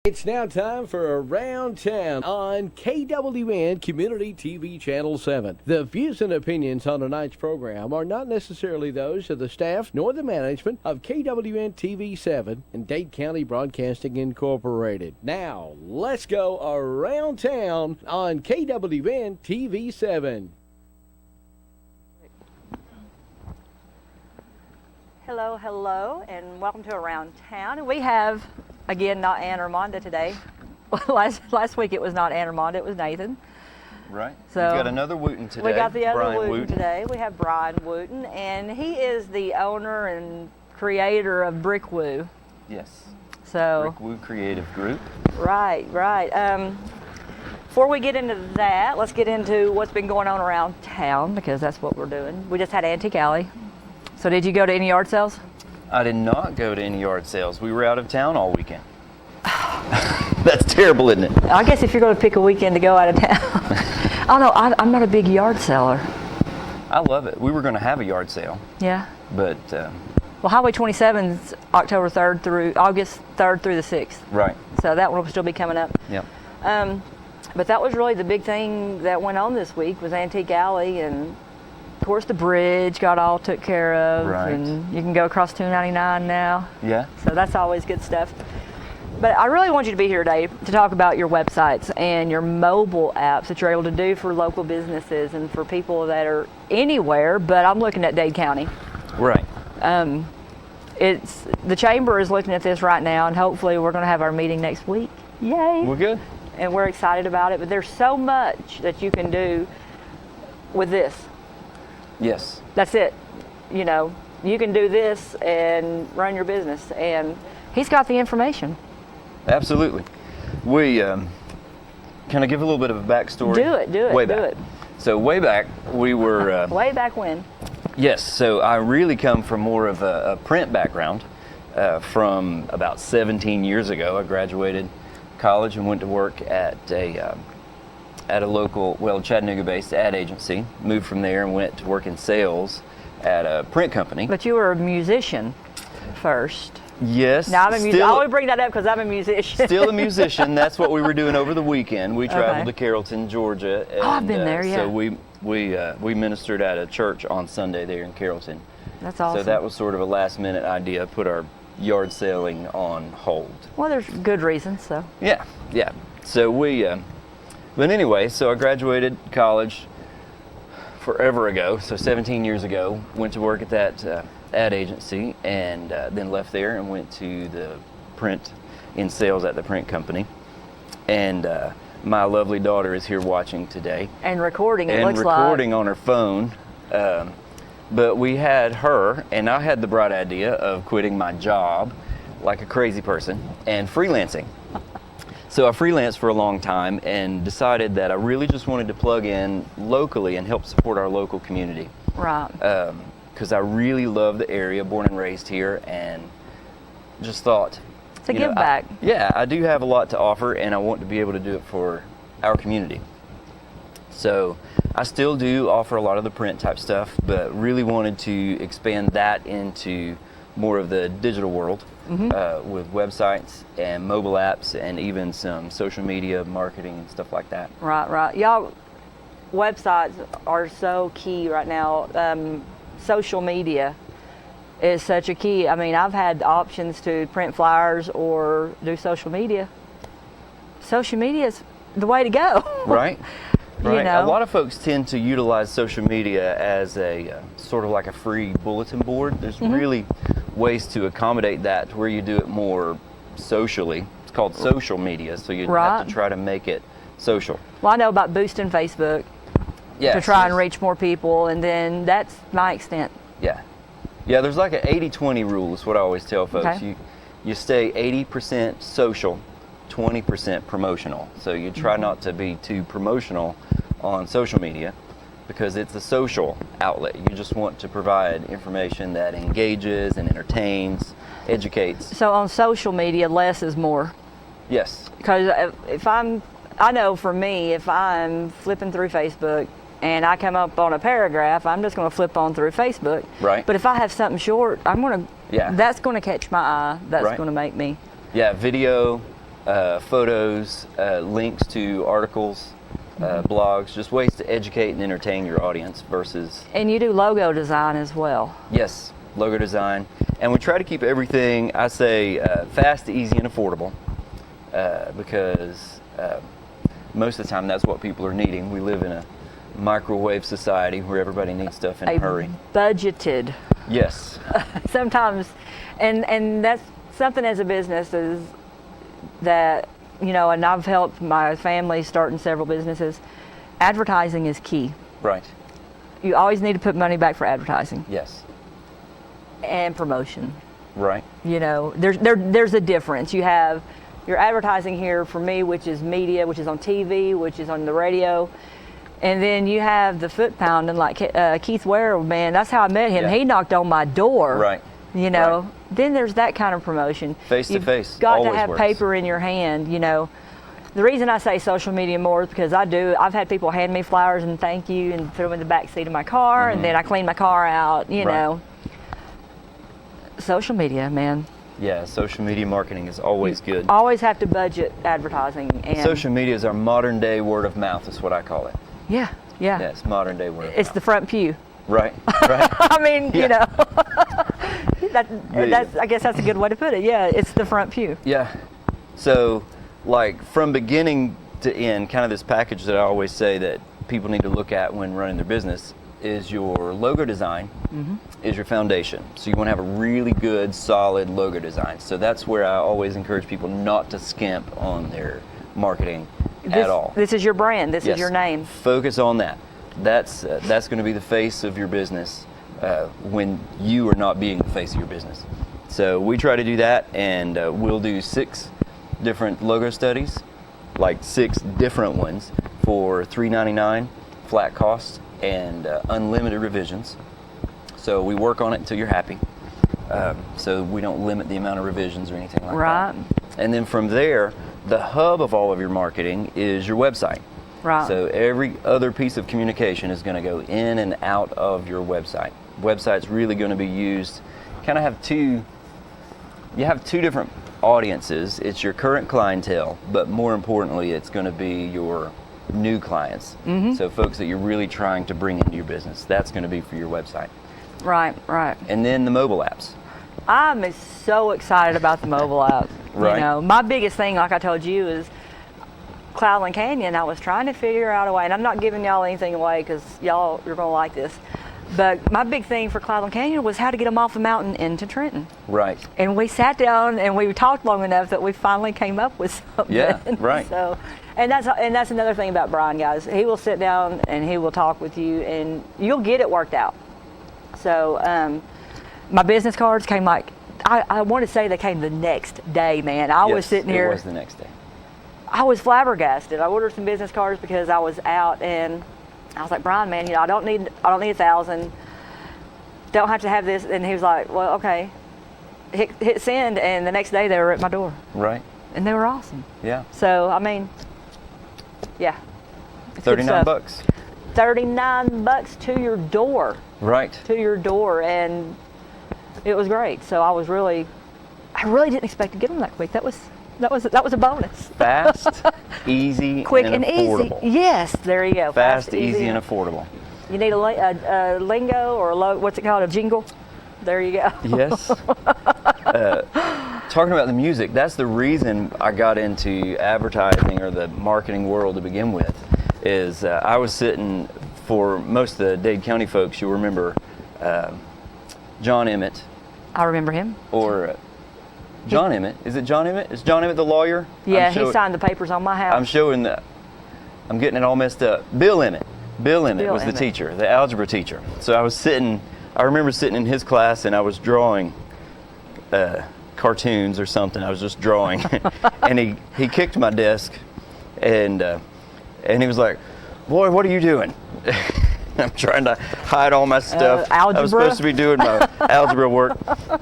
It's now time for Around Town on KWN Community TV Channel 7. The views and opinions on tonight's program are not necessarily those of the staff nor the management of KWN TV 7 and Dade County Broadcasting Incorporated. Now, let's go Around Town on KWN TV 7. Hello, hello, and welcome to Around Town. And we have, again, not Ann Armanda today. last week it was not Ann Armanda, it was Nathan. Right. So we've got another Wooten today. We got the other Brian Wooten today. We have Brian Wooten, and he is the owner and creator of Brickwoo. Yes. So Brickwoo Creative Group. Right. Before we get into that, let's get into what's been going on around town, because that's what we're doing. We just had Antique Alley. So did you go to any yard sales? I did not go to any yard sales. We were out of town all weekend. That's terrible, isn't it? I guess if you're going to pick a weekend to go out of town. Oh no, I'm not a big yard seller. I love it. We were going to have a yard sale. Yeah. But well, Highway 27 is October 3rd through August 3rd through the 6th. Right. So that one will still be coming up. Yep. But that was really the big thing that went on this week was Antique Alley, and of course the bridge got all took care of. Right. And you can go across 299 now. Yeah. So that's always good stuff. But I really want you to be here today to talk about your websites and your mobile apps that you're able to do for local businesses and for people that are anywhere, but I'm looking at Dade County. Right. It's the chamber is looking at this right now, and hopefully we're going to have our meeting next week. Yay! We're good. And we're excited about it, but there's so much that you can do with this. Yes. That's it. You know, you can do this and run your business, and he's got the information. Absolutely. We can I give a little bit of a backstory? Do it. Way back. So way back, we were way back when. Yes, so I really come from more of a print background. From about 17 years ago, I graduated college and went to work at a local, Chattanooga-based ad agency. Moved from there and went to work in sales at a print company. But you were a musician first. Yes. Now I'm a musician. I always bring that up because I'm a musician. Still a musician. That's what we were doing over the weekend. We traveled to Carrollton, Georgia. And, I've been there, yeah. So we ministered at a church on Sunday there in Carrollton. That's awesome. So that was sort of a last-minute idea. Put our yard selling on hold. Well, there's good reasons, so. Yeah. So but anyway, so I graduated college forever ago, so 17 years ago. Went to work at that ad agency, and then left there and went to the print in sales at the print company. And my lovely daughter is here watching today. And recording, it looks like. And recording on her phone. But we had her, and I had the bright idea of quitting my job like a crazy person and freelancing. So I freelanced for a long time and decided that I really just wanted to plug in locally and help support our local community. Right. Because I really love the area, born and raised here, and just thought... It's a give back. I do have a lot to offer, and I want to be able to do it for our community. So I still do offer a lot of the print type stuff, but really wanted to expand that into more of the digital world with websites and mobile apps and even some social media marketing and stuff like that. Right. Y'all, websites are so key right now. Social media is such a key. I mean, I've had options to print flyers or do social media. Social media is the way to go. Right. You know? A lot of folks tend to utilize social media as a sort of like a free bulletin board. There's really ways to accommodate that to where you do it more socially. It's called social media, so you have to try to make it social. Well, I know about boosting Facebook to try and reach more people, and then that's my extent. Yeah, there's like an 80-20 rule is what I always tell folks. Okay. You stay 80% social, 20% promotional. So you try not to be too promotional on social media because it's a social outlet. You just want to provide information that engages and entertains, educates. So on social media, less is more. Yes. Because I know for me, if I'm flipping through Facebook and I come up on a paragraph, I'm just going to flip on through Facebook. Right. But if I have something short, that's going to catch my eye. That's going to make me. Yeah, video, photos, links to articles, blogs, just ways to educate and entertain your audience versus... And you do logo design as well. Yes, logo design. And we try to keep everything, I say, fast, easy, and affordable because most of the time that's what people are needing. We live in a microwave society where everybody needs stuff in a hurry. Budgeted. Yes. Sometimes, and that's something as a business is that, you know, and I've helped my family starting several businesses. Advertising is key. Right. You always need to put money back for advertising Yes. and promotion. Right. You know, there's a difference. You have your advertising here for me, which is media, which is on TV, which is on the radio. And then you have the foot pounding, like Keith Ware, man, that's how I met him. Yeah. He knocked on my door. Right. You know, Right. Then there's that kind of promotion. Face to You've face got to always have works. paper in your hand, you know. The reason I say social media more is because I've had people hand me flowers and thank you and put them in the back seat of my car, and then I clean my car out, you Right. know. Social media, man. Yeah, social media marketing is always good. Always have to budget advertising. And Social media is our modern day word of mouth, is what I call it. yeah. Yes, modern day word of It's mouth. the front pew. Right, right. I mean, you Yeah. know, that's, Yeah. I guess that's a good way to put it. Yeah, it's the front pew. Yeah. So, like, from beginning to end, kind of this package that I always say that people need to look at when running their business is your logo design is your foundation. So you want to have a really good, solid logo design. So that's where I always encourage people not to skimp on their marketing at all. This is your brand. This Yes. is your name. Focus on that. That's going to be the face of your business when you are not being the face of your business. So we try to do that, and we'll do 6 different logo studies, like 6 different ones for $3.99 flat cost and unlimited revisions. So we work on it until you're happy. So we don't limit the amount of revisions or anything like Right. that. And then from there, the hub of all of your marketing is your website. Right. So every other piece of communication is going to go in and out of your website. Website's really going to be used, you have two different audiences. It's your current clientele, but more importantly, it's going to be your new clients. So folks that you're really trying to bring into your business. That's going to be for your website. Right, right. And then the mobile apps. I'm so excited about the mobile app. Right. You know, my biggest thing, like I told you, is Cloudland Canyon. I was trying to figure out a way, and I'm not giving y'all anything away because y'all, you're going to like this. But my big thing for Cloudland Canyon was how to get them off the mountain into Trenton. Right. And we sat down and we talked long enough that we finally came up with something. Yeah, right. So, and that's another thing about Brian, guys. He will sit down and he will talk with you, and you'll get it worked out. So, my business cards came like, I want to say they came the next day, man. I was sitting here. It was the next day. I was flabbergasted. I ordered some business cards because I was out, and I was like, Brian, man, you know, I don't need 1,000. Don't have to have this. And he was like, well, okay. Hit send, and the next day they were at my door, Right. and they were awesome. Yeah. So I mean, yeah, it's good $39 stuff. bucks. $39 to your door, Right. and it was great. So I really didn't expect to get them that quick. That was a bonus. Fast, easy, Quick and and easy. affordable. Yes, there you go. Fast, easy, and affordable. You need a lingo or what's it called? A jingle? There you go. Yes. Talking about the music, that's the reason I got into advertising or the marketing world to begin with, is I was sitting, for most of the Dade County folks, you'll remember John Emmett. I remember him. Or John Emmett. Is it John Emmett? Is John Emmett the lawyer? Yeah, he signed the papers on my house. I'm getting it all messed up. Bill Emmett. Bill Emmett was the Emmett. teacher, the algebra teacher. So I remember sitting in his class and I was drawing cartoons or something. I was just drawing. And he kicked my desk and he was like, boy, what are you doing? I'm trying to hide all my stuff. Algebra? I was supposed to be doing my algebra work.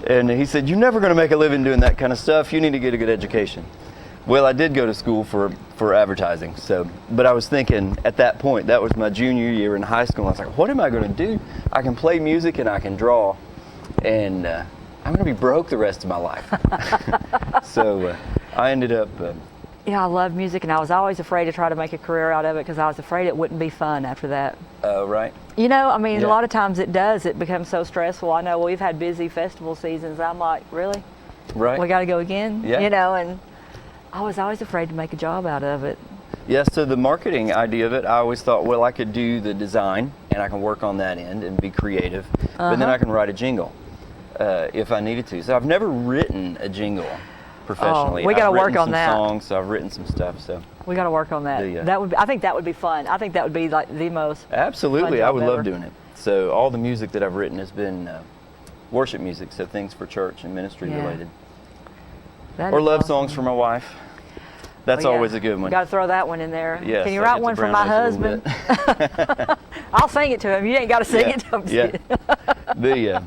And he said, you're never going to make a living doing that kind of stuff. You need to get a good education. Well, I did go to school for advertising. But I was thinking at that point, that was my junior year in high school. I was like, what am I going to do? I can play music and I can draw. And I'm going to be broke the rest of my life. So I ended up Yeah, I love music, and I was always afraid to try to make a career out of it because I was afraid it wouldn't be fun after that. Oh, right. You know, I mean, Yeah. a lot of times it does. It becomes so stressful. I know we've had busy festival seasons. I'm like, really? Right. We got to go again? Yeah. You know, and I was always afraid to make a job out of it. Yeah, so the marketing idea of it, I always thought, well, I could do the design and I can work on that end and be creative, but then I can write a jingle if I needed to. So I've never written a jingle professionally. we gotta I've work written on some that. songs, so I've written some stuff. So We got to work on that. Yeah. I think that would be fun. I think that would be like the most. absolutely, fun I job would ever. love doing it. So all the music that I've written has been worship music, so things for church and ministry Yeah. related, that or is love awesome. songs for my wife. That's Oh, yeah. always a good one. Got to throw that one in there. Yes, Can you I write get one to for my brown nose a husband? little I'll sing it to him. You ain't got to sing Yeah, it to him. yeah.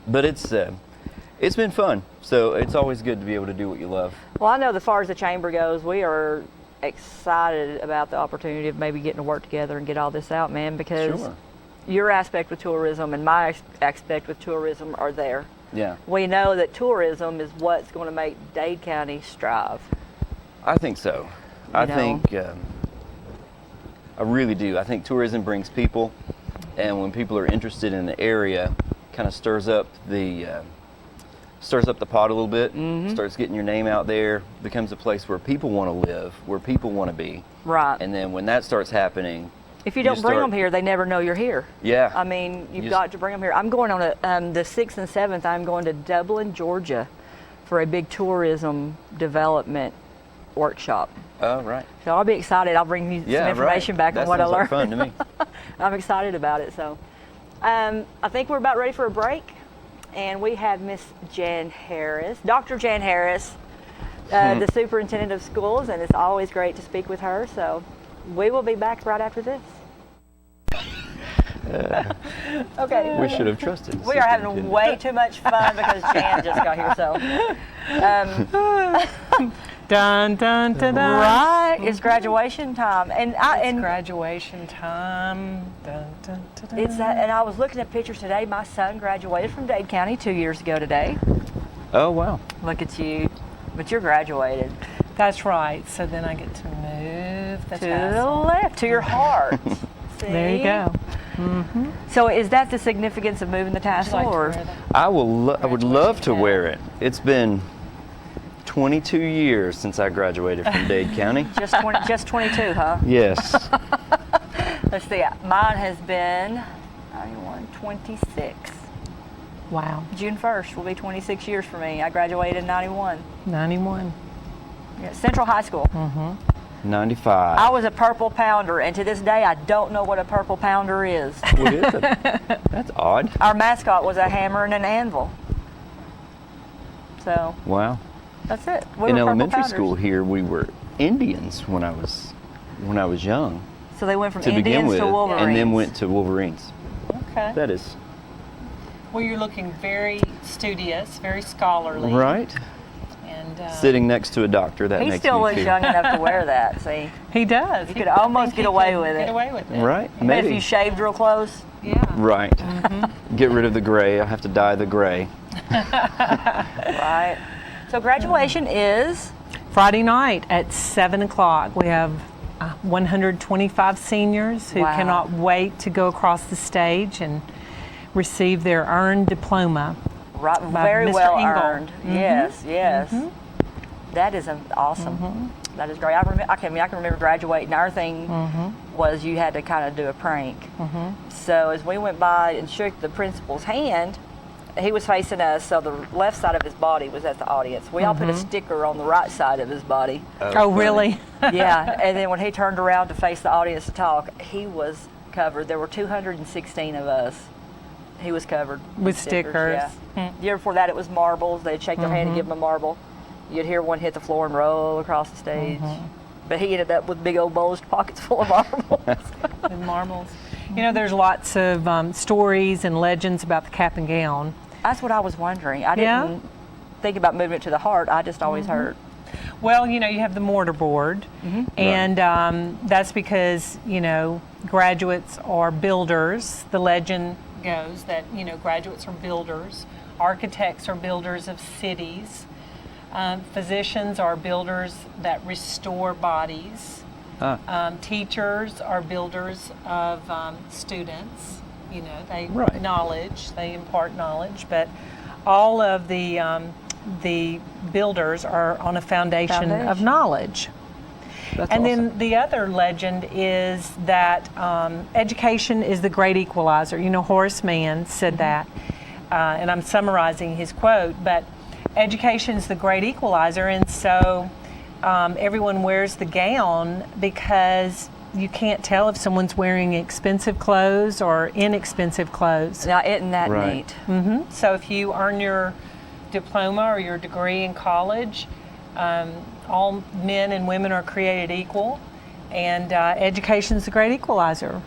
But it's been fun. So it's always good to be able to do what you love. Well, I know as far as the chamber goes, we are excited about the opportunity of maybe getting to work together and get all this out, man, because Sure. your aspect with tourism and my aspect with tourism are there. Yeah, We know that tourism is what's going to make Dade County strive. I think so. I know? think I really do. I think tourism brings people, and when people are interested in the area, kind of stirs up the pot a little bit. Starts getting your name out there. Becomes a place where people want to live, where people want to be. Right. And then when that starts happening, If you don't bring start- them here, they never know you're here. Yeah. I mean, you've You got just- to bring them here. I'm going on the 6th and 7th. I'm going to Dublin, Georgia, for a big tourism development workshop. Oh, right. So I'll be excited. I'll bring you Yeah, some information right. back That on what I sounds like learned. fun to me. I'm excited about it. So I think we're about ready for a break, and we have Miss Jan Harris, Dr. Jan Harris, the superintendent of schools, and it's always great to speak with her. So we will be back right after this. Okay. We should have trusted. We are having way too much fun because Jan just got here. So, Dun, dun, dun, dun. right, it's graduation time, and It's graduation time. Dun, dun, dun, dun. it's that. And I was looking at pictures today. My son graduated from Dade County 2 years ago today. Oh, wow. Look at you, but you're graduated That's right. So then I get to move the to the tassel. left, to your heart. See? There you go. So, is that the significance of moving the tassel, Like to or wear that. I would love to cap. wear it. It's been 22 years since I graduated from Dade County. just 22, huh? Yes. Let's see. Mine has been 91, 26. Wow. June 1st will be 26 years for me. I graduated in 91. 91. Yeah, Central High School. 95. I was a purple pounder, and to this day, I don't know what a purple pounder is. What is it? That's odd. Our mascot was a hammer and an anvil. So Wow. that's it. We In were purple elementary pounders. school here, we were Indians when I was young So they went from to begin Indians with, to Wolverines. and then went to Wolverines. Okay. That is Well, you're looking very studious, very scholarly. right. And Sitting next to a doctor, that He makes still me looks feel young enough to wear that. See, he does. You He- could I almost think get he away could with it. Get away with it. right. but if you Maybe. shaved real close, Yeah. Right. Get rid of the gray. I have to dye the gray. right? So graduation is Friday night at 7 o'clock. We have 125 seniors who Wow. cannot wait to go across the stage and receive their earned diploma. right, By very Mr. well Engel. earned. Yes, yes. That is awesome. That is great. I can remember graduating. Our thing was you had to kind of do a prank. So as we went by and shook the principal's hand, he was facing us, so the left side of his body was at the audience. We all put a sticker on the right side of his body. Oh, funny. really? Yeah, and then when he turned around to face the audience to talk, he was covered. There were 216 of us. He was covered With stickers. Yeah. The year before that, it was marbles. They'd shake their hand and give him a marble. You'd hear one hit the floor and roll across the stage. But he ended up with big old bulged pockets full of marbles. With marbles. You know, there's lots of stories and legends about the cap and gown. That's what I was wondering. I Yeah? didn't think about moving it to the heart. I just always heard. Well, you know, you have the mortar board, and that's because, you know, graduates are builders. The legend goes that, you know, graduates are builders, architects are builders of cities, Physicians are builders that restore bodies. Teachers are builders of students. You know, they Right. knowledge, they impart knowledge, but all of the builders are on a foundation of Foundation. knowledge. That's And awesome. then the other legend is that education is the great equalizer. You know, Horace Mann said that, and I'm summarizing his quote, but education is the great equalizer, and so everyone wears the gown because you can't tell if someone's wearing expensive clothes or inexpensive clothes. Now, isn't that Right. neat? So if you earn your diploma or your degree in college, all men and women are created equal, and education is the great equalizer,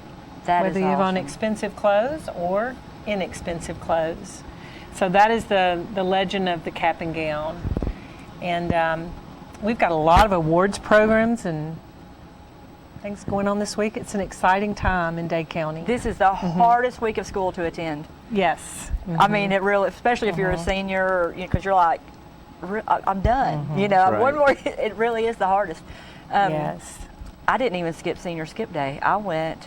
That whether is you have on awesome. expensive clothes or inexpensive clothes. So that is the legend of the cap and gown. And we've got a lot of awards programs and things going on this week. It's an exciting time in Dade County. This is the hardest week of school to attend. Yes. I mean, it really, especially if you're a senior, because you're like, I'm done. You know, Right. one more. It really is the hardest. Yes. I didn't even skip senior skip day. I went,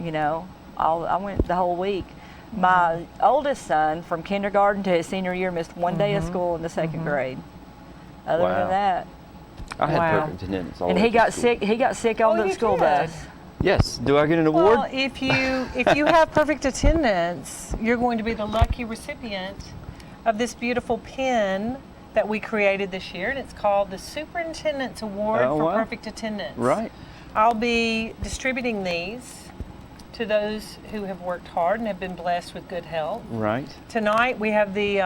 you know, I went the whole week. My oldest son, from kindergarten to his senior year, missed one day of school in the second grade. Other Wow. than that, I had Wow. perfect attendance all and the he way through got school. sick. He got sick on Oh, the you school did? bus. Yes. Do I get an award? Well, if you have perfect attendance, you're going to be the lucky recipient of this beautiful pin that we created this year, and it's called the Superintendent's Award Oh, for wow. Perfect Attendance. Right. I'll be distributing these to those who have worked hard and have been blessed with good health. Right. Tonight we have the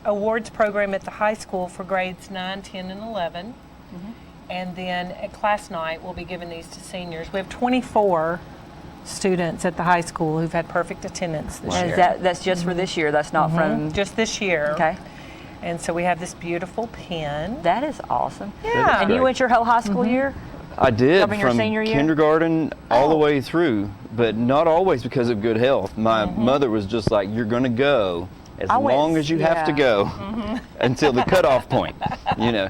awards program at the high school for grades 9, 10, and 11. And then at class night, we'll be giving these to seniors. We have 24 students at the high school who've had perfect attendance this And year. that's just for this year. That's not from. Just this year. Okay. And so we have this beautiful pin. That is awesome. Yeah. And you great. went your whole high school year? I did Coming your from senior year? kindergarten all the Oh. way through, but not always because of good health. My mother was just like, "You're going to go as I went- long as you have to yeah. go until the cutoff point." You know.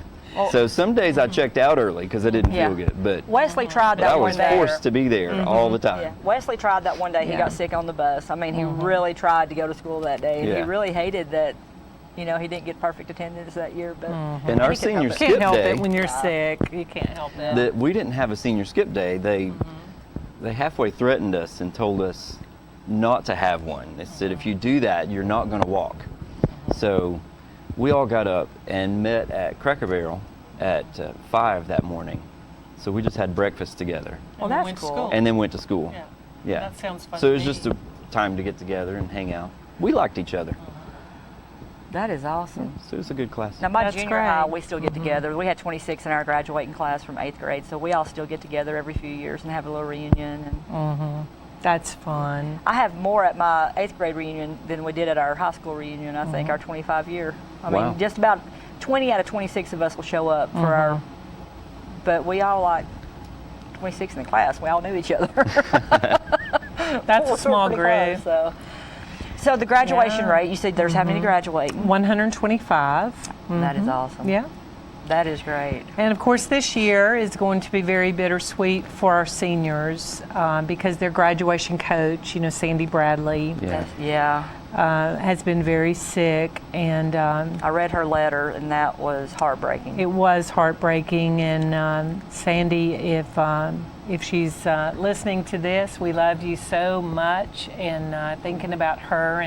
So some days I checked out early because I didn't Yeah. feel good, but Wesley tried that I one was day. forced to be there all the time. Yeah. Wesley tried that one day. He Yeah. got sick on the bus. I mean, he really tried to go to school that day, and he Yeah. really hated that. You know, he didn't get perfect attendance that year, but And our He could help senior it. skip Can't help day, it when you're sick. You can't help it. that we didn't have a senior skip day. They halfway threatened us and told us not to have one. They said if you do that, you're not going to walk. So we all got up and met at Cracker Barrel at 5 that morning. So we just had breakfast together well, And we that's went to cool. school. and then went to school. Yeah. Yeah. That sounds fun So it to was me. just a time to get together and hang out. We liked each other. That is awesome. So it was a good class. Now, my That's junior high, great. we still get together. We had 26 in our graduating class from 8th grade, so we all still get together every few years and have a little reunion. And That's fun. I have more at my 8th grade reunion than we did at our high school reunion, I think, our 25 year. I Wow. mean, just about 20 out of 26 of us will show up for our, but we all like 26 in the class, we all knew each other. That's a We're small pretty group. close, so the graduation Yeah. rate, you said there's how many graduating? 125. That is awesome. Yeah. That is great. And of course, this year is going to be very bittersweet for our seniors because their graduation coach, you know, Sandy Bradley, Yeah. Yeah. has been very sick, and I read her letter, and that was heartbreaking. it was heartbreaking. And Sandy, if she's listening to this, we love you so much, and thinking about her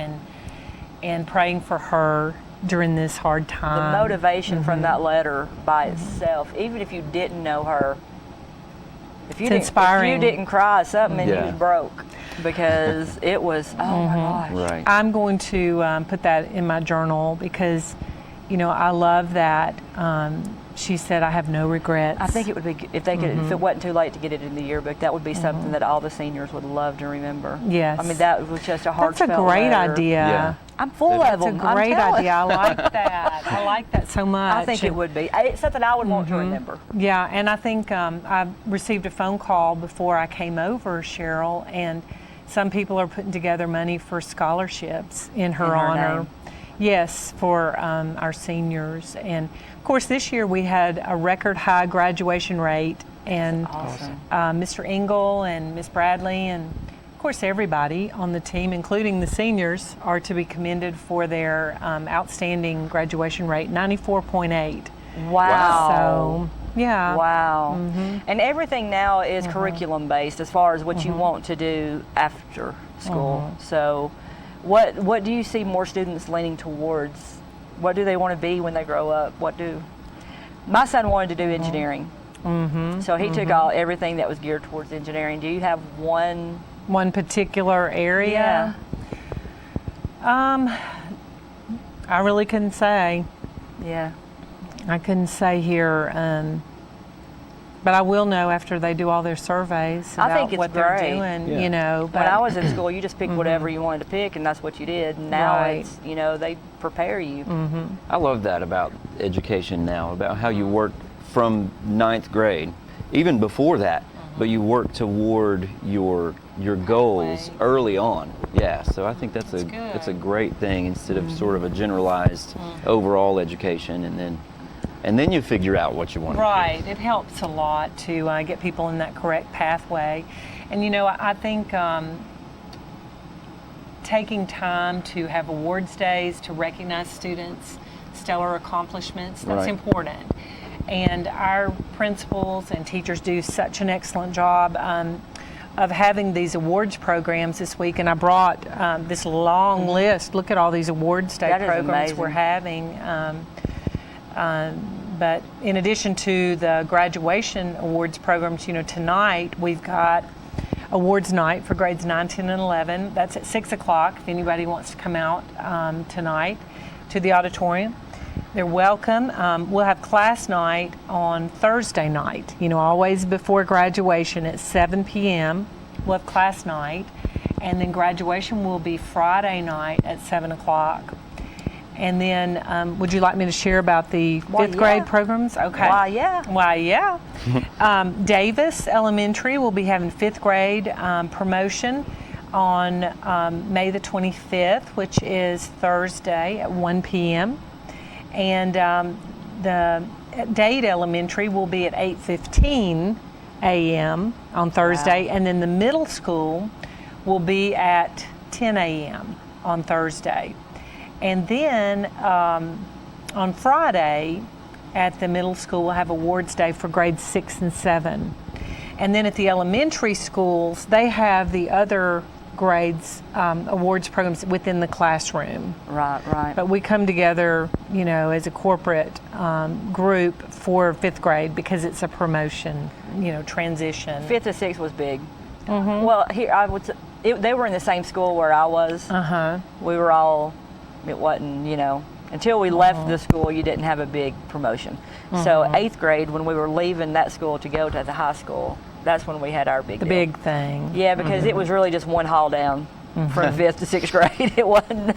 and praying for her during this hard The time. motivation from that letter by itself, even if you didn't know her, if you, It's didn't, inspiring. if you didn't cry, something in you Yeah. was broke because it was, oh my gosh. Right. I'm going to put that in my journal because, you know, I love that. She said, I have no regrets. I think it would be, if they could, if it wasn't too late to get it in the yearbook, that would be something that all the seniors would love to remember. Yes. I mean, that was just a That's heartfelt a great letter. idea. Yeah. I'm full That's of It's a them. I'm great telling- idea. I like that. I like that so much. I think it would be. It's something I would want to remember. Yeah, and I think I received a phone call before I came over, Cheryl, and some people are putting together money for scholarships in her In her honor. name. Yes, for our seniors. And of course, this year we had a record high graduation rate, and Awesome. Mr. Engel and Miss Bradley, and of course everybody on the team, including the seniors, are to be commended for their outstanding graduation rate, 94.8. Wow. So, yeah. Wow. And everything now is curriculum based as far as what you want to do after school. So what do you see more students leaning towards? What do they want to be when they grow up? My son wanted to do engineering. So he took everything that was geared towards engineering. Do you have one particular area? I really couldn't say. Yeah. I couldn't say here, but I will know after they do all their surveys I about think it's what they're great. doing, Yeah. you know. But When I was in school, you just picked whatever you wanted to pick, and that's what you did. And now Right. it's, they prepare you. I love that about education now, about how you work from 9th grade, even before that, but you work toward your goals early on. Yeah, so I think that's a great thing instead of sort of a generalized overall education, and then you figure out what you want to do. right, it helps a lot to get people in that correct pathway, and I think taking time to have awards days to recognize students' stellar accomplishments, that's Right. important. And our principals and teachers do such an excellent job of having these awards programs this week. And I brought this long list. Look at all these awards day That is programs amazing. we're having. But in addition to the graduation awards programs, tonight we've got awards night for grades 9, 10, and 11. That's at 6 o'clock if anybody wants to come out tonight to the auditorium. They're welcome. We'll have class night on Thursday night, always before graduation at 7 p.m. We'll have class night, and then graduation will be Friday night at 7 o'clock. And then, would you like me to share about the fifth grade programs? Okay. Why, yeah. Why, yeah. Davis Elementary will be having fifth grade promotion on May the 25th, which is Thursday at 1 p.m. And the Dade Elementary will be at 8:15 a.m. on Thursday, and then the middle school will be at 10 a.m. on Thursday. And then on Friday at the middle school, we'll have awards day for grades 6 and 7. And then at the elementary schools, they have the other grades awards programs within the classroom. Right. But we come together, as a corporate group for fifth grade because it's a promotion, transition. 5th to 6th was big. Well, here they were in the same school where I was. We were all. It wasn't, until we left the school, you didn't have a big promotion. So 8th grade, when we were leaving that school to go to the high school, that's when we had our big deal. Big thing. Yeah, because it was really just one haul down from 5th to 6th grade. It wasn't.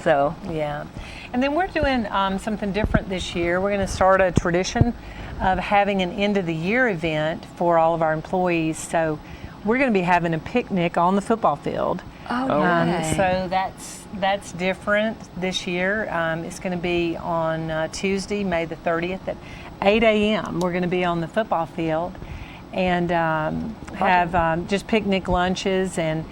So. Yeah. And then we're doing something different this year. We're going to start a tradition of having an end of the year event for all of our employees. So we're going to be having a picnic on the football field. So that's different this year. It's going to be on Tuesday, May the 30th at 8 a.m. We're going to be on the football field and have just picnic lunches and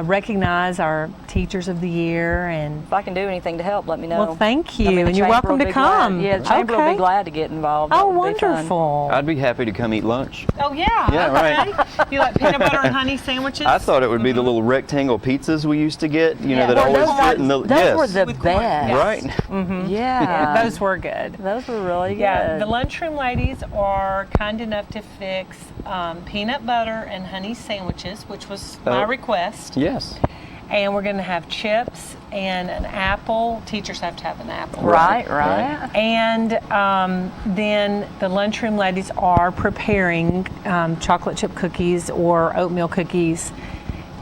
recognize our teachers of the year. And If I can do anything to help, let me know. well, thank you, I mean, the and you're chamber welcome will to be glad- come. Yeah, the chamber will Okay. be glad to get involved. That Oh, would be fun. wonderful. I'd be happy to come eat lunch. Oh, yeah. Yeah, okay. right. You like peanut butter and honey sandwiches? I thought it would be the little rectangle pizzas we used to get, that Well, always those fit in the those were the With corn. best. right. Yeah. Those were good. Those were really good. Yeah, the lunchroom ladies are kind enough to fix peanut butter and honey sandwiches, which was my Oh. request. Yes. And we're going to have chips and an apple. Teachers have to have an apple. Right. And then the lunchroom ladies are preparing chocolate chip cookies or oatmeal cookies.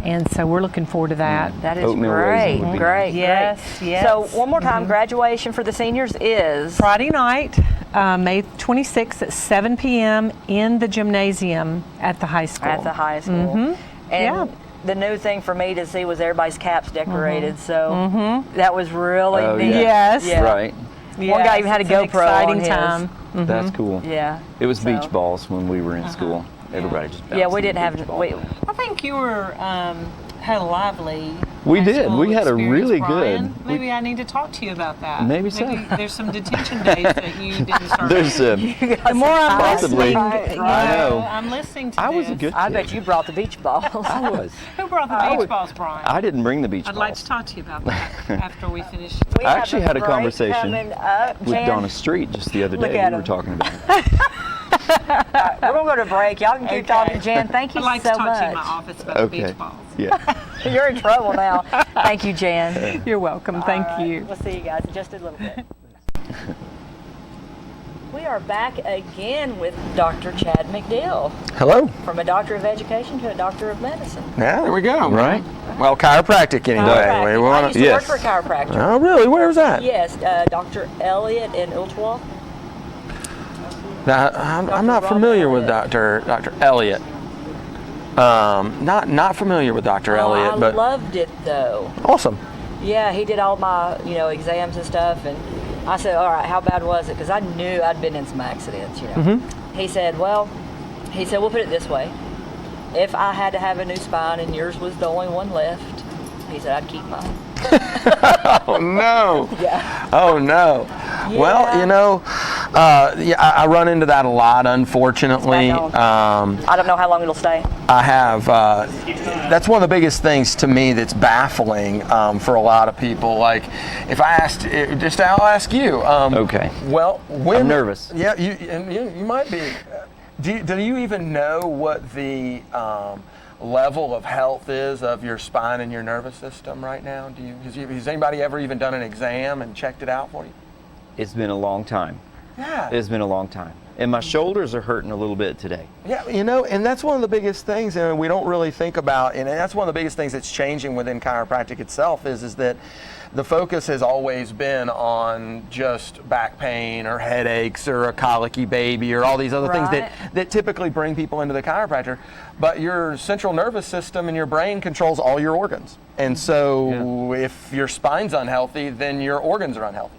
And so we're looking forward to that. That is Oatmeal great. raisin would be Great. Yes, great. yes. So one more time, graduation for the seniors is Friday night, May 26th at 7 p.m. in the gymnasium at the high school. at the high school. And Yeah. the new thing for me to see was everybody's caps decorated. So that was really Oh, neat. yeah. Yes. Yeah. Right. One guy even had a it's an GoPro on exciting his. time. That's cool. Yeah. It was So- beach balls when we were in school. Everybody just Yeah, we bouncing didn't the have. beach ball. I think you were had a lively. We high did. school We had a experience, really Brian. good- Maybe I need to talk to you about that. Maybe so. There's some detention days that you didn't start. There's the more I'm Possibly. listening, I know. I'm listening to I this. was a good I kid. bet you brought the beach balls. I was. Who brought the beach balls, Brian? I didn't bring the beach I'd balls. like to talk to you about that after we finish. We I have actually had a break conversation coming up. with Jan, Donna Street just the other Look day. at We were him. talking about it. We're gonna go to break. Y'all can keep Okay. talking. Jan, thank you I'd like so to talk much. to you in my office about Okay. the beach balls. Yeah. You're in trouble now. Thank you, Jan. You're welcome. Thank All right, you. We'll see you guys in just a little bit. We are back again with Dr. Chad McDill, Hello. from a doctor of education to a doctor of medicine. Yeah, there we go. Right? Well, chiropractic anyway. Chiropractic. We I wanna- used to yes. work for a chiropractor. Oh, really? Where was that? Yes, Dr. Elliott in Ulltwa. Now, I'm not Dr. familiar with Robert Dr. Elliott. Not familiar with Dr. Elliott, I but loved it though. awesome. Yeah, he did all my, exams and stuff, and I said, all right, how bad was it? Because I knew I'd been in some accidents, He said, we'll put it this way. If I had to have a new spine and yours was the only one left, he said, I'd keep mine. Oh no. Yeah. Oh no. Well, Yeah. I run into that a lot, unfortunately. It's back I don't know how long it'll stay. I have. That's one of the biggest things to me that's baffling for a lot of people. Like, if I asked, I'll ask you. Okay. Well, when I'm nervous. Yeah, you might be. Do you even know what the level of health is of your spine and your nervous system right now? Has anybody ever even done an exam and checked it out for you? It's been a long time. Yeah. It's been a long time. And my shoulders are hurting a little bit today. Yeah, and that's one of the biggest things, and we don't really think about, and that's one of the biggest things that's changing within chiropractic itself is that the focus has always been on just back pain or headaches or a colicky baby or all these other things Right. that typically bring people into the chiropractor. But your central nervous system and your brain controls all your organs. And so if your spine's unhealthy, then your organs are unhealthy.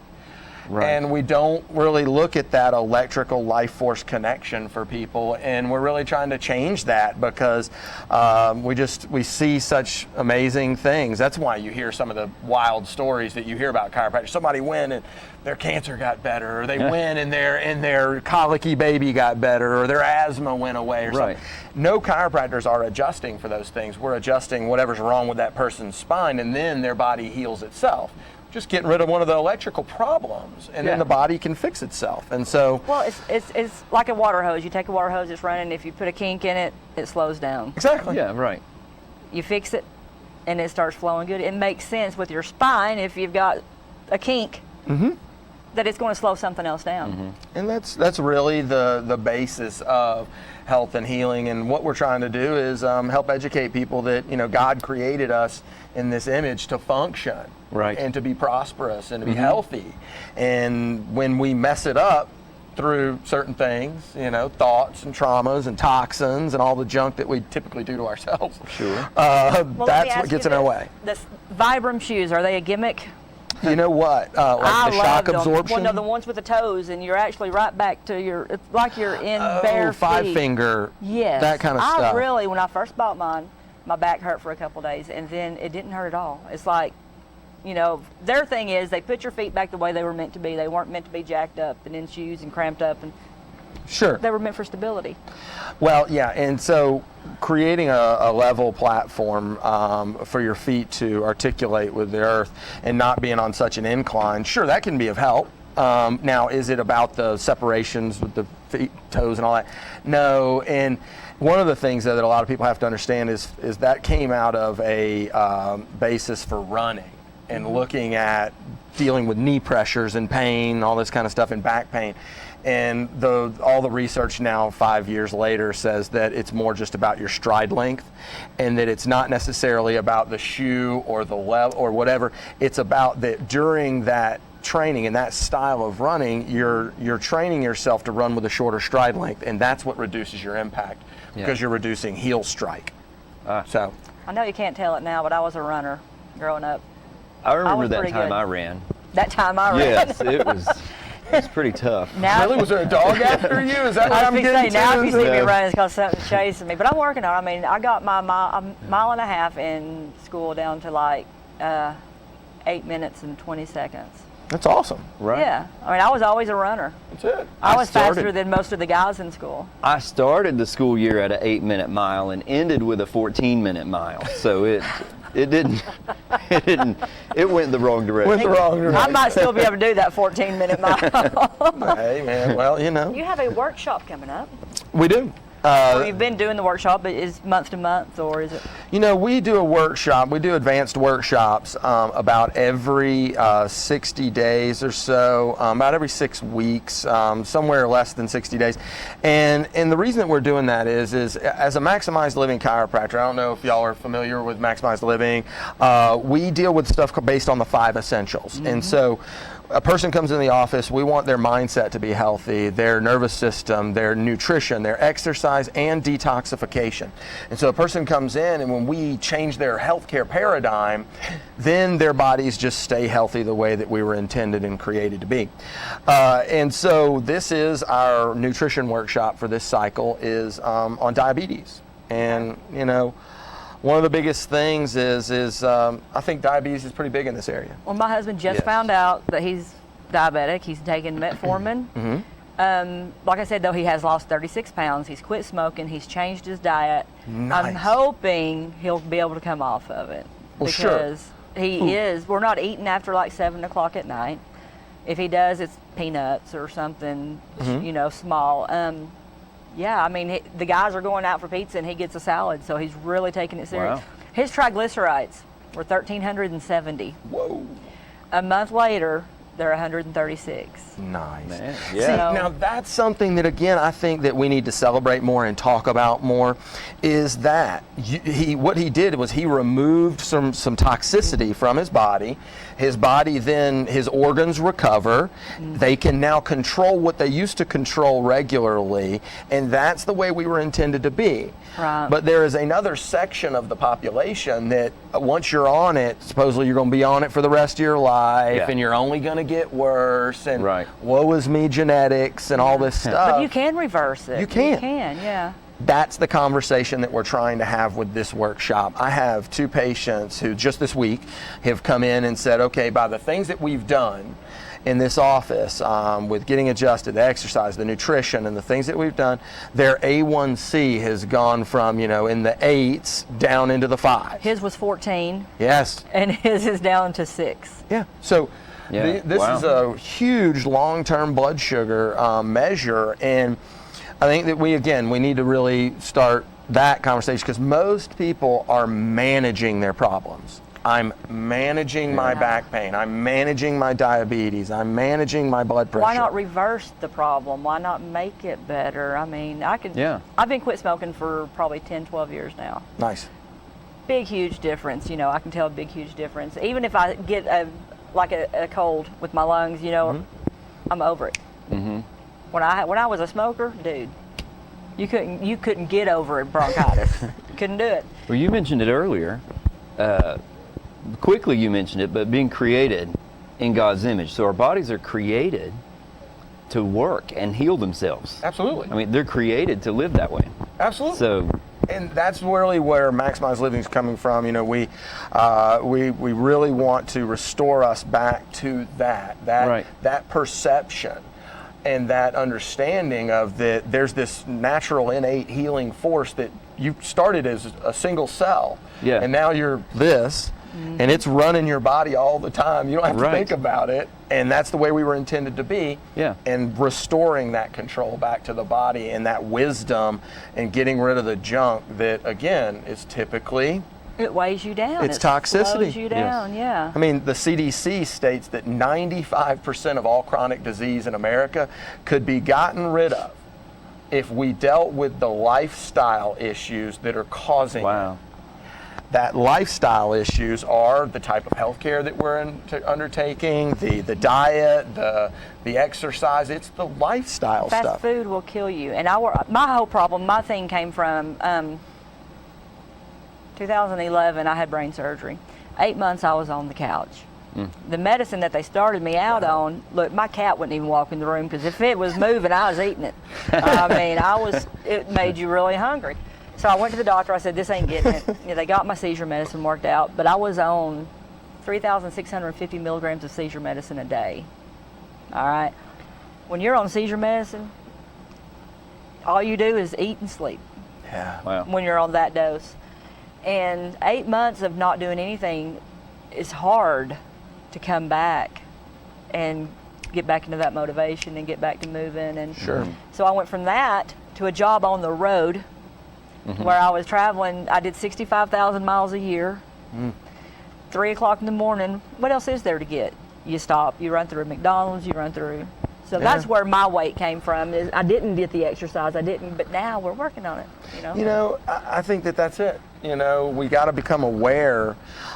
Right. And we don't really look at that electrical life force connection for people, and we're really trying to change that because we see such amazing things. That's why you hear some of the wild stories that you hear about chiropractors. Somebody went and their cancer got better, or they went and their colicky baby got better, or their asthma went away, or Right. something. No chiropractors are adjusting for those things. We're adjusting whatever's wrong with that person's spine, and then their body heals itself. Just getting rid of one of the electrical problems, and then the body can fix itself. And so, Well, it's like a water hose. You take a water hose that's running. If you put a kink in it, it slows down. exactly. Yeah, right. You fix it, and it starts flowing good. It makes sense with your spine if you've got a kink. That it's going to slow something else down. And that's really the basis of health and healing. And what we're trying to do is help educate people that God created us in this image to function, Right. and to be prosperous and to be healthy. And when we mess it up through certain things, thoughts and traumas and toxins and all the junk that we typically do to ourselves, Sure. Well, let me that's ask what gets you in our this. way. The Vibram shoes, are they a gimmick? You know what? Like I the love shock them. absorption. Well, no, the ones with the toes, and you're actually right back to it's like you're in Oh, bare five feet. finger. Yes. That kind of stuff. When I first bought mine, my back hurt for a couple days, and then it didn't hurt at all. It's like, their thing is they put your feet back the way they were meant to be. They weren't meant to be jacked up and in shoes and cramped up, and Sure. they were meant for stability. Well, yeah, and so creating a level platform for your feet to articulate with the earth and not being on such an incline, sure, that can be of help. Now, is it about the separations with the feet, toes, and all that? No, and one of the things that a lot of people have to understand is that came out of a basis for running and looking at dealing with knee pressures and pain, all this kind of stuff, and back pain. And all the research now 5 years later says that it's more just about your stride length, and that it's not necessarily about the shoe or the level or whatever. It's about that during that training and that style of running, you're training yourself to run with a shorter stride length, and that's what reduces your impact because you're reducing heel strike. So I know you can't tell it now, but I was a runner growing up. I remember was that pretty time good. I ran. that time I ran. Yes, it was pretty tough. Now, Really? Was there a dog after you? Is that what I I'm was getting saying, now if you to? see me Yeah. running, it's because something's chasing me. But I'm working on it. I mean, I got my mile and a half in school down to like 8 minutes and 20 seconds. That's awesome. Right. Yeah. I mean, I was always a runner. That's it. I was started- faster than most of the guys in school. I started the school year at an 8-minute mile and ended with a 14-minute mile. So it didn't it went the wrong direction. Went the wrong I direction. might still be able to do that 14-minute mile. Hey, man. Well, You have a workshop coming up. we do. You've been doing the workshop, but is month to month, or is it? We do a workshop. We do advanced workshops about every 60 days or so, about every 6 weeks, somewhere less than 60 days. And the reason that we're doing that is as a Maximized Living chiropractor, I don't know if y'all are familiar with Maximized Living, we deal with stuff based on the 5 essentials. And so a person comes in the office, we want their mindset to be healthy, their nervous system, their nutrition, their exercise, and detoxification. And so a person comes in, and when we change their healthcare paradigm, then their bodies just stay healthy the way that we were intended and created to be. And so this is our nutrition workshop for this cycle is on diabetes. And, one of the biggest things is I think diabetes is pretty big in this area. Well, my husband just Yes. found out that he's diabetic. He's taking metformin. Like I said, though, he has lost 36 pounds. He's quit smoking. He's changed his diet. Nice. I'm hoping he'll be able to come off of it. Well, sure. Because he is. We're not eating after like 7 o'clock at night. If he does, it's peanuts or something, small. Yeah, I mean, the guys are going out for pizza and he gets a salad, so he's really taking it serious. Wow. His triglycerides were 1,370. Whoa. A month later, they're 136. Nice. Man, See, yeah. now that's something that, again, I think that we need to celebrate more and talk about more, is that what he did was he removed some toxicity from his body. His body then, his organs recover. They can now control what they used to control regularly, and that's the way we were intended to be. Right. But there is another section of the population that once you're on it, supposedly you're going to be on it for the rest of your life, Yeah. and you're only going to get worse, and Right. woe is me genetics and all this stuff. But you can reverse it. You can. You can, yeah. That's the conversation that we're trying to have with this workshop. I have 2 patients who just this week have come in and said, okay, by the things that we've done in this office with getting adjusted, the exercise, the nutrition, and the things that we've done, their A1C has gone from, in the 8s down into the 5s. His was 14, Yes. and his is down to 6. Yeah. So Yeah. this Wow. is a huge long-term blood sugar measure, and I think that we need to really start that conversation because most people are managing their problems. I'm managing my back pain. I'm managing my diabetes. I'm managing my blood pressure. Why not reverse the problem? Why not make it better? I mean, Yeah. I've been quit smoking for probably 10, 12 years now. Nice. Big, huge difference. I can tell a big, huge difference. Even if I get a cold with my lungs, I'm over it. Mm-hmm. When I was a smoker, dude, you couldn't get over bronchitis. Couldn't do it. Well, you mentioned it earlier. Quickly you mentioned it, but being created in God's image. So our bodies are created to work and heal themselves. Absolutely. I mean, they're created to live that way. Absolutely. So, And that's really where Maximized Living is coming from. We really want to restore us back to that Right. that perception and that understanding of that there's this natural innate healing force that you started as a single cell, Yeah. and now you're this. And it's running your body all the time. You don't have to Right. think about it. And that's the way we were intended to be. Yeah. And restoring that control back to the body and that wisdom and getting rid of the junk that, again, is typically, It weighs you down. It's it toxicity. slows you down. Yeah. I mean, the CDC states that 95% of all chronic disease in America could be gotten rid of if we dealt with the lifestyle issues that are causing it. wow. That lifestyle issues are the type of healthcare that we're undertaking, the diet, the exercise. It's the lifestyle Fast stuff. food will kill you. And my whole problem, my thing came from 2011. I had brain surgery. 8 months I was on the couch. The medicine that they started me out on, look, my cat wouldn't even walk in the room because if it was moving, I was eating it. I mean, it made you really hungry. So I went to the doctor. I said, this ain't getting it. They got my seizure medicine worked out, but I was on 3,650 milligrams of seizure medicine a day. All right. When you're on seizure medicine, all you do is eat and sleep. Yeah. Wow. When you're on that dose. And 8 months of not doing anything is hard to come back and get back into that motivation and get back to moving. And Sure. so I went from that to a job on the road where I was traveling. I did 65,000 miles a year. 3 o'clock in the morning. What else is there to get? You stop, you run through McDonald's, you run through. So that's where my weight came from. Is I didn't get the exercise, but now we're working on it. You know, I think that's it. You know, we got to become aware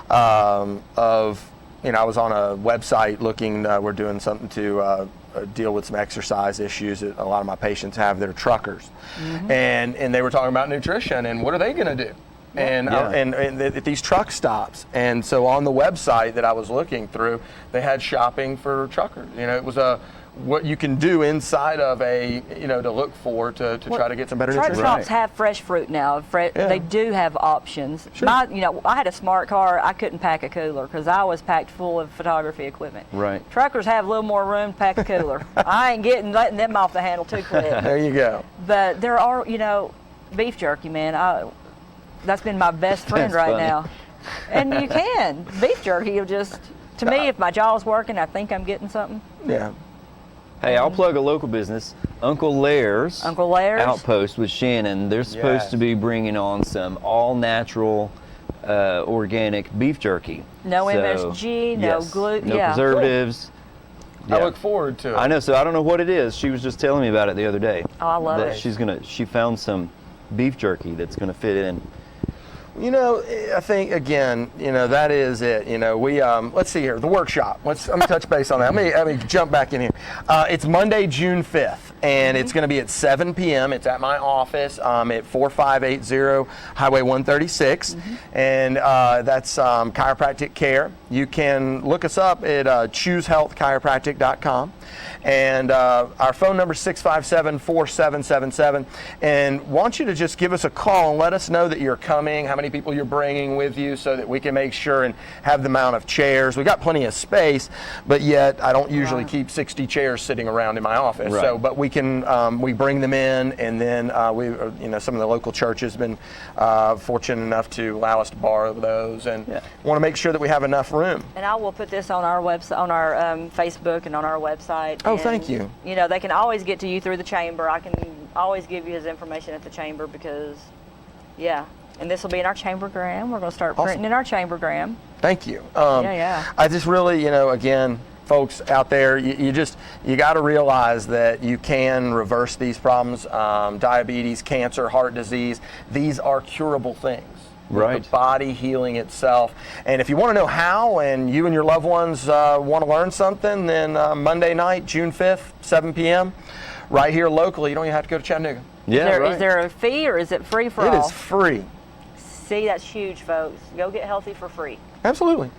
of. I was on a website looking. We're doing something to deal with some exercise issues that a lot of my patients have. They're truckers, and they were talking about nutrition and what are they going to do. And at these truck stops. And so on the website that I was looking through, they had shopping for truckers. It was what you can do inside of to look for to try to get some better truck nutrition. shops have fresh fruit now. They do have options. Sure. I had a smart car. I couldn't pack a cooler because I was packed full of photography equipment. Right. Truckers have a little more room to pack a cooler. I ain't letting them off the handle too quick. There you go. But there are, beef jerky, man. That's been my best friend That's right funny. now. And you can. Beef jerky will just, to me, if my jaw's working, I think I'm getting something. Yeah. Hey, I'll plug a local business, Uncle Laird's. Uncle Laird's? Outpost with Shannon. They're supposed Yes. to be bringing on some all-natural, organic beef jerky. No So, MSG, no yes, gluten. no Yeah. preservatives. I Yeah. look forward to it. I know. So I don't know what it is. She was just telling me about it the other day. Oh, I love that it. She found some beef jerky that's gonna fit in. I think again, that is it. We let's see here, the workshop. Let me touch base on that. Let me jump back in here. It's Monday, June 5th, and it's going to be at 7 p.m. It's at my office at 4580 Highway 136, and that's chiropractic care. You can look us up at choosehealthchiropractic.com. And our phone number is 657-4777. And want you to just give us a call and let us know that you're coming, how many people you're bringing with you, so that we can make sure and have the amount of chairs. We got plenty of space, but yet I don't usually keep 60 chairs sitting around in my office. Right. So, but we can we bring them in, and then some of the local churches have been fortunate enough to allow us to borrow those, and want to make sure that we have enough room. And I will put this on our website, on our Facebook, and on our website. Oh, And, thank you. They can always get to you through the chamber. I can always give you his information at the chamber because, and this will be in our chambergram. We're going to start printing in our chambergram. Thank you. Yeah. I just really, again, folks out there, you got to realize that you can reverse these problems. Diabetes, cancer, heart disease, these are curable things. Right. The body healing itself. And if you want to know how, and you and your loved ones want to learn something, then Monday night, June 5th, 7 p.m., right here locally. You don't even have to go to Chattanooga. Yeah, Is there a fee or is it free for It all? is free. See, that's huge, folks. Go get healthy for free. Absolutely.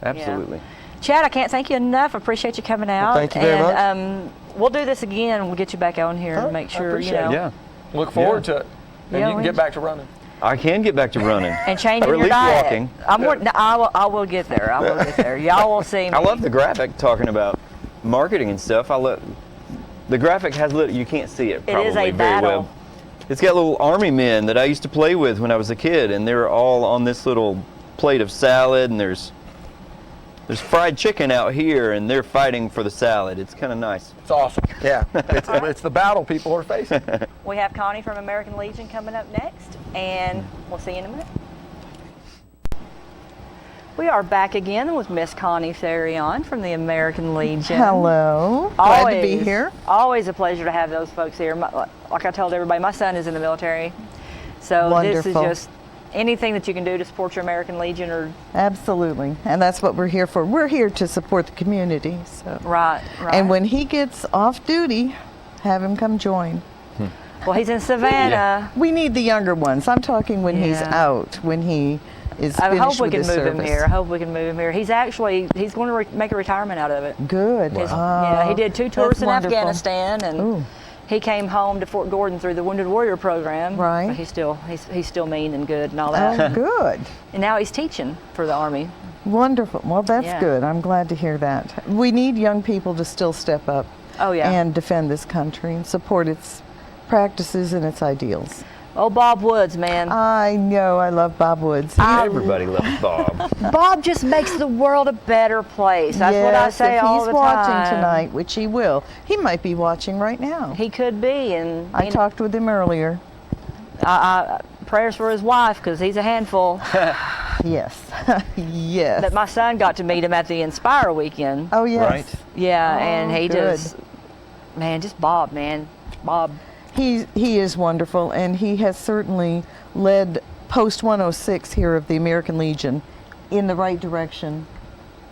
Absolutely. Chad, I can't thank you enough. I appreciate you coming out. thank you very much. We'll do this again. We'll get you back on here All and right, make I sure, appreciate it. Yeah. Look forward to it. And Yeah, you can we- get back to running. I can get back to running. And changing or at your least diet. walking. I will get there. I will get there. Y'all will see me. I love the graphic talking about marketing and stuff. The graphic has you can't see it probably is a very battle. well. It's got little army men that I used to play with when I was a kid, and they're all on this little plate of salad, and there's fried chicken out here, and they're fighting for the salad. It's kind of nice. It's awesome. Yeah. It's the battle people are facing. We have Connie from American Legion coming up next, and we'll see you in a minute. We are back again with Miss Connie Therion from the American Legion. Hello. Glad to be here. Always a pleasure to have those folks here. Like I told everybody, my son is in the military. So this is Wonderful. just anything that you can do to support your American Legion or Absolutely. And that's what we're here for. We're here to support the community. So. right. And when he gets off duty, have him come join. Well, he's in Savannah. We need the younger ones. I'm talking when he's Yeah. out, when he is I finished hope we with can his move service. him here. I hope we can move him here. He's going to make a retirement out of it. Good. Yeah, he did 2 tours That's in wonderful. Afghanistan, and Ooh. he came home to Fort Gordon through the Wounded Warrior program. Right. But he's still mean and good and all that. Oh, good. And now he's teaching for the Army. Wonderful. Well, that's Yeah. good. I'm glad to hear that. We need young people to still step up Oh yeah. and defend this country and support its practices and its ideals. Oh, Bob Woods, man. I know. I love Bob Woods. Everybody loves Bob. Bob just makes the world a better place. That's what I Yes, say if all he's the watching time. tonight, which he will. He might be watching right now. He could be, and I talked with him earlier. I prayers for his wife because he's a handful. Yes. Yes. That my son got to meet him at the Inspire weekend. Oh, yes. Right. Yeah, Oh, and he good. just Bob, man, Bob. He is wonderful, and he has certainly led Post 106 here of the American Legion in the right direction,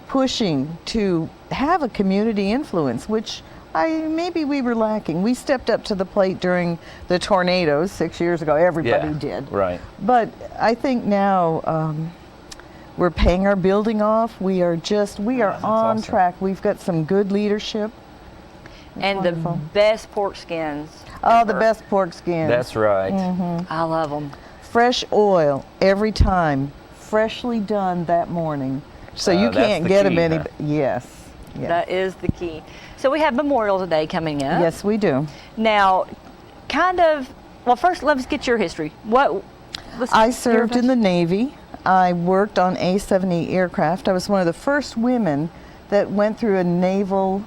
pushing to have a community influence, which maybe we were lacking. We stepped up to the plate during the tornadoes 6 years ago. Everybody Yeah, did. right. But I think now we're paying our building off. We are on awesome. track. We've got some good leadership. And wonderful. the best pork skins. Oh, the ever. best pork skins. That's right. I love them. Fresh oil every time, freshly done that morning. So you That's can't the get them key, any. huh? Yes. Yes. That is the key. So we have Memorial Day coming up. Yes, we do. Now, well, first let's get your history. I served in the Navy. I worked on A-70 aircraft. I was one of the first women that went through a naval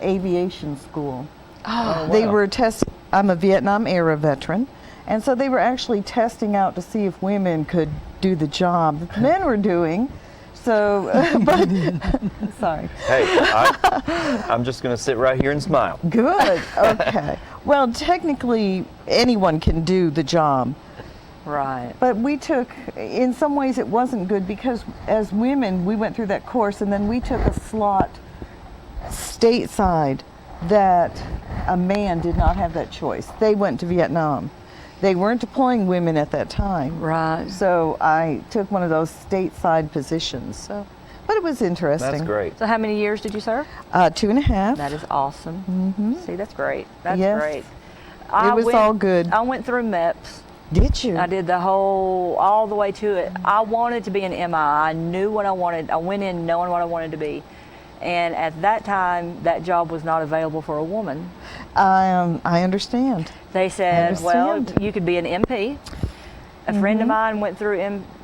aviation school. Oh, They were testing. I'm a Vietnam era veteran, and so they were actually testing out to see if women could do the job that the men were doing. So, but sorry. Hey, I'm just going to sit right here and smile. Good. Okay. Well, technically, anyone can do the job. Right. But in some ways, it wasn't good because as women, we went through that course and then we took a slot stateside that a man did not have that choice. They went to Vietnam. They weren't deploying women at that time. Right. So I took one of those stateside positions. So, but it was interesting. That's great. So how many years did you serve? 2.5. That is awesome. See, that's great. That's Yes. great. It was all good. I went through MEPS. Did you? I did all the way to it. I wanted to be an MI. I knew what I wanted. I went in knowing what I wanted to be. And at that time, that job was not available for a woman. I understand. They said, well, understand. you could be an MP. A friend of mine went through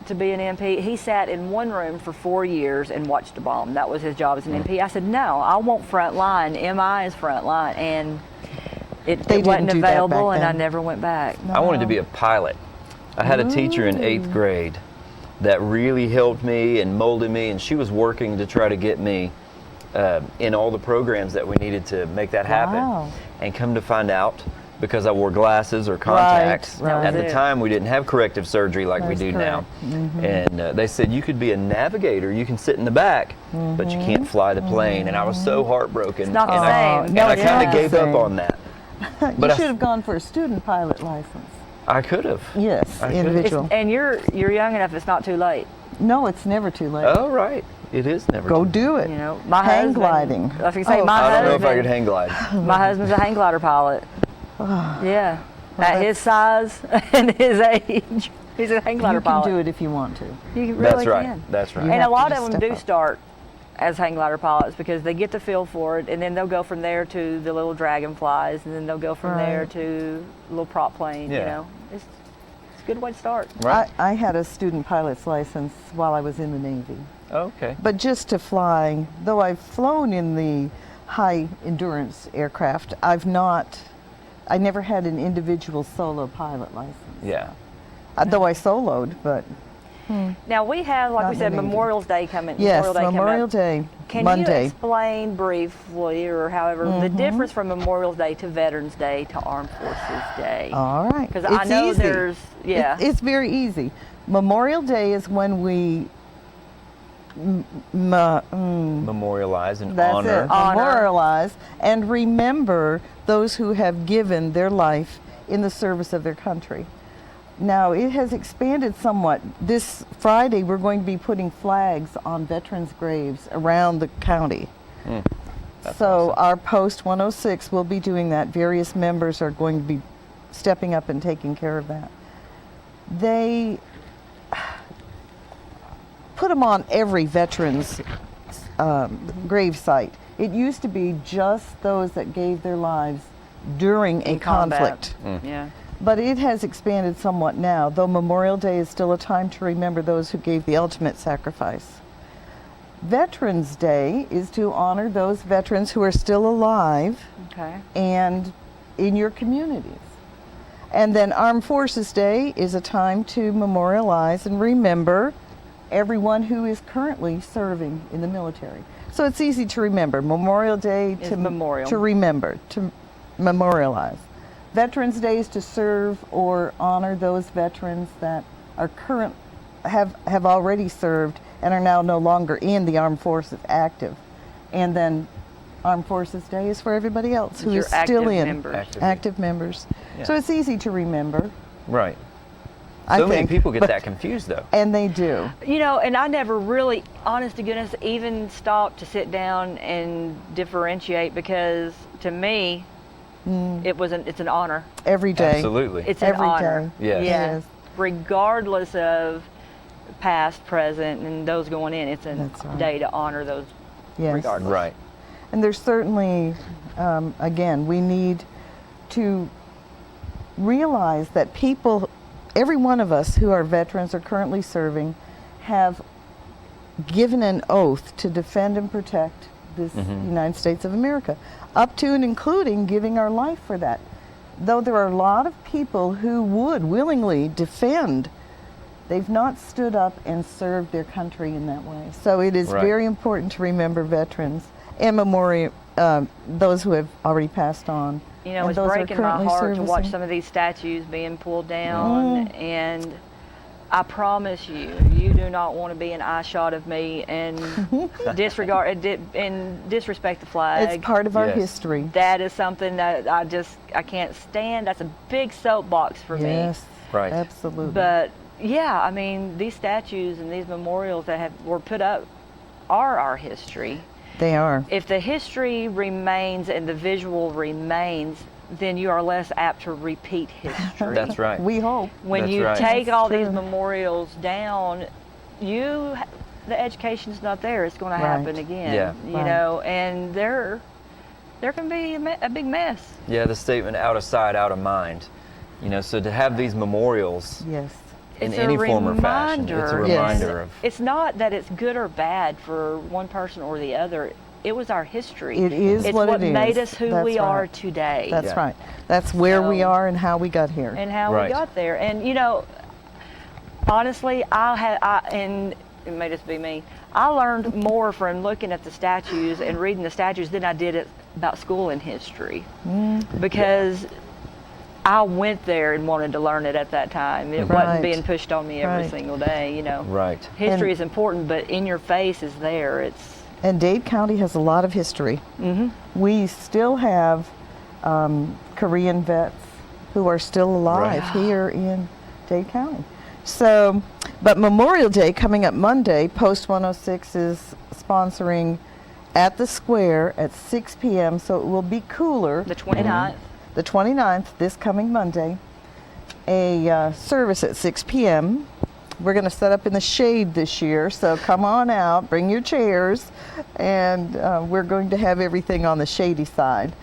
to be an MP. He sat in one room for 4 years and watched a bomb. That was his job as an MP. I said, no, I want front line. MI is front line. And it They wasn't didn't do that available, back and I then. never went back. I wanted to be a pilot. I had a teacher in 8th grade that really helped me and molded me, and she was working to try to get me in all the programs that we needed to make that happen. Wow. And come to find out, because I wore glasses or contacts, right. at That the was it. time we didn't have corrective surgery like That's we do correct. now. And they said, you could be a navigator, you can sit in the back, but you can't fly the plane. And I was so heartbroken. It's not the and same. and No, I it's kind not of the gave up same. on that. You But I- should have gone for a student pilot license. I could have. Yes, I could. individual. And you're young enough, it's not too late. No, it's never too late. Oh, right. It is never Go too- do it. You know, my Hang husband, gliding. I was gonna say, Oh. my I don't know husband, if I could hang glide. my husband's a hang glider pilot. Yeah, at his size and his age, he's a hang glider You can pilot. do it if you want to. You really That's right. can. That's right. You And have a to lot just of them step do up. start as hang glider pilots because they get the feel for it, and then they'll go from there to the little dragonflies, and then they'll go from there Right. to a little prop plane. You Yeah. know, it's a good way to start. Right. I had a student pilot's license while I was in the Navy. Okay. But just to fly, though I've flown in the high endurance aircraft, I never had an individual solo pilot license. Yeah. Though I soloed, but Now we have, like Not we said, in the Navy. Memorial Day coming. yes, Memorial Day coming Memorial up. Day, Can Monday. you explain briefly, or however, the difference from Memorial Day to Veterans Day to Armed Forces Day? All right. Because I It's know easy. there's, yeah. It's very easy. Memorial Day is when we Memorialize and that's honor. it. Honor. Memorialize and remember those who have given their life in the service of their country. Now, it has expanded somewhat. This Friday, we're going to be putting flags on veterans' graves around the county. So our Post 106 will be doing that. Various members are going to be stepping up and taking care of that. They put them on every veteran's grave site. It used to be just those that gave their lives during a In combat. conflict. Yeah. But it has expanded somewhat now, though Memorial Day is still a time to remember those who gave the ultimate sacrifice. Veterans Day is to honor those veterans who are still alive Okay. and in your communities. And then Armed Forces Day is a time to memorialize and remember everyone who is currently serving in the military. So it's easy to remember. Memorial Day Is to memorial. to remember, to memorialize. Veterans Day is to serve or honor those veterans that are have already served and are now no longer in the armed forces active. And then Armed Forces Day is for everybody else who Your is still active in members. active members. Yeah. So it's easy to remember. Right. I So many think, people get but- that confused, though. And they do. You know, and I never really, honest to goodness, even stopped to sit down and differentiate because to me, it's an honor. Every day. Absolutely. It's an Every honor. day. Yes. Yeah. Yes. Regardless of past, present, and those going in, it's a That's right. day to honor those Yes. regardless. Right. And there's certainly, again, we need to realize that people, every one of us who are veterans or currently serving, have given an oath to defend and protect this United States of America, up to and including giving our life for that. Though there are a lot of people who would willingly defend, they've not stood up and served their country in that way. So it is Right. very important to remember veterans and memorial those who have already passed on. You know, and it's those who are breaking my currently heart to watch servicing. some of these statues being pulled down, and I promise you, you do not want to be an eye shot of me and disregard and disrespect the flag. It's part of our Yes. history. That is something that I can't stand. That's a big soapbox for me. Yes, Right. absolutely. But yeah, I mean, these statues and these memorials that were put up are our history. they are. If the history remains and the visual remains, then you are less apt to repeat history. That's right. We hope. When That's you right. take That's all these true. memorials down, the education's not there. It's going to Right. happen again. Yeah. You Right. know, and there can be a big mess. Yeah, the statement "out of sight, out of mind." You know, so to have these memorials Yes. in It's a any form or fashion, it's a reminder. reminder of. It's not that it's good or bad for one person or the other. It was our history. It is it's what it is. made us who That's we are right. today. That's Yeah. right. That's where we So- are and how we got here. and how Right. we got there. And you know, honestly, and it may just be me. I learned more from looking at the statues and reading the statues than I did about school and history, because I went there and wanted to learn it at that time. It Right. wasn't being pushed on me every Right. single day. You know, Right. history And- is important, but in your face is there. It's And Dade County has a lot of history. We still have Korean vets who are still alive Right. here in Dade County. So, but Memorial Day coming up Monday, Post 106 is sponsoring at the square at 6 p.m. So it will be cooler. the 29th. The 29th, this coming Monday, a service at 6 p.m. We're going to set up in the shade this year, so come on out, bring your chairs, and we're going to have everything on the shady side.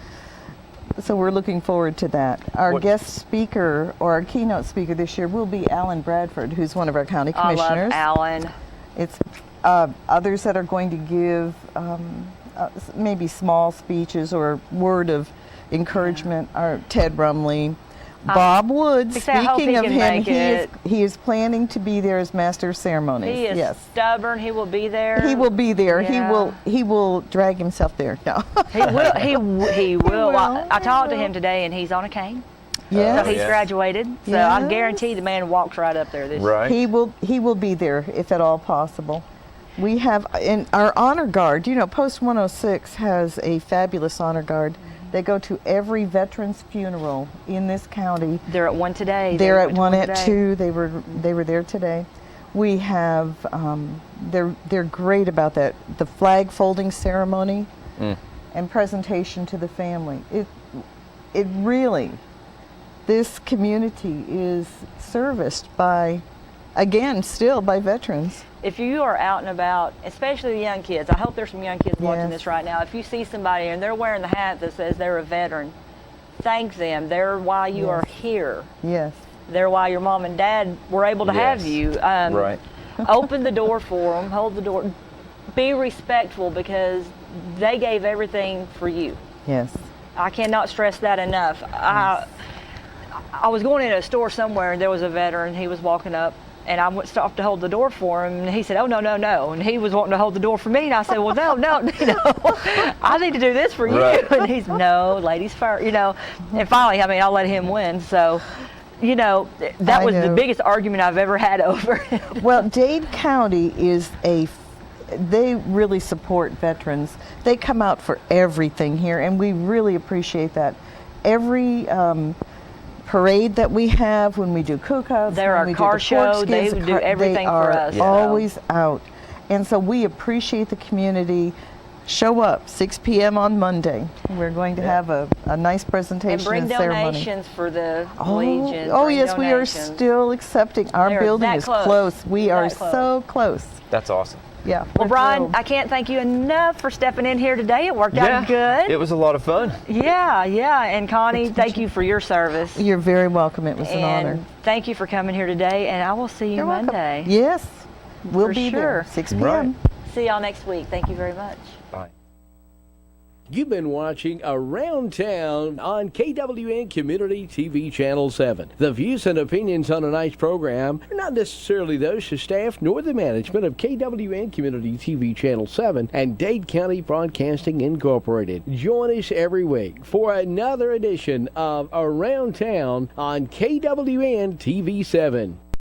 So we're looking forward to that. Our What- guest speaker, or our keynote speaker this year, will be Alan Bradford, who's one of our county I commissioners. love Alan. It's others that are going to give maybe small speeches or word of encouragement are Ted Rumley, Bob Wood. like I said, I hope Speaking he of can him, make it. he is planning to be there as master of ceremonies. He is yes, stubborn. He will be there. he will be there. Yeah. He will drag himself there. No. He will. He will. will, I talked to he him will. today, and he's on a cane. Yes. So he's yes. graduated. So I Yes. guarantee the man walks right up there this year. Right. He will be there if at all possible. We have in our honor guard. You know, Post 106 has a fabulous honor guard. They go to every veteran's funeral in this county. They're at one today. They're They at went to one at today. 2. They were there today. We have they're great about that. The flag folding ceremony and presentation to the family. It really, this community is serviced by, again, still by veterans. If you are out and about, especially the young kids, I hope there's some young kids watching Yes. this right now. If you see somebody and they're wearing the hat that says they're a veteran, thank them. They're why you are here. Yes. They're why your mom and dad were able to have Yes. you. Right. Open the door for them, hold the door. Be respectful because they gave everything for you. Yes. I cannot stress that enough. I was going into a store somewhere and there was a veteran. He was walking up and I stopped to hold the door for him and he said, "Oh, no, no, no." And he was wanting to hold the door for me and I said, "Well, no, no, I need to do this for you." Right. And he's, "No, ladies first," And finally, I'll let him win. So, that I was the know. biggest argument I've ever had over it. Well, Dade County they really support veterans. They come out for everything here, and we really appreciate that. Every parade that we have, when we do cookouts, They're when our we car do the show, pork they skins, do everything they for are us, so. always out. And so we appreciate the community. Show up 6 p.m. on Monday. We're going to have a nice presentation And bring ceremony. donations for the Legion. Oh Bring yes, we are donations. still accepting. Our They're building that is close. close. We That are close. so close. That's awesome. Yeah. Well, we're Brian, thrilled. I can't thank you enough for stepping in here today. It worked out good. It was a lot of fun. Yeah. And Connie, thank you for your service. You're very welcome. It was an honor. And thank you for coming here today. And I will see you You're welcome. Monday. Yes, we'll For be there. sure. 6 p.m. Right. See y'all next week. Thank you very much. Bye. You've been watching Around Town on KWN Community TV Channel 7. The views and opinions on tonight's program are not necessarily those of staff nor the management of KWN Community TV Channel 7 and Dade County Broadcasting Incorporated. Join us every week for another edition of Around Town on KWN TV 7.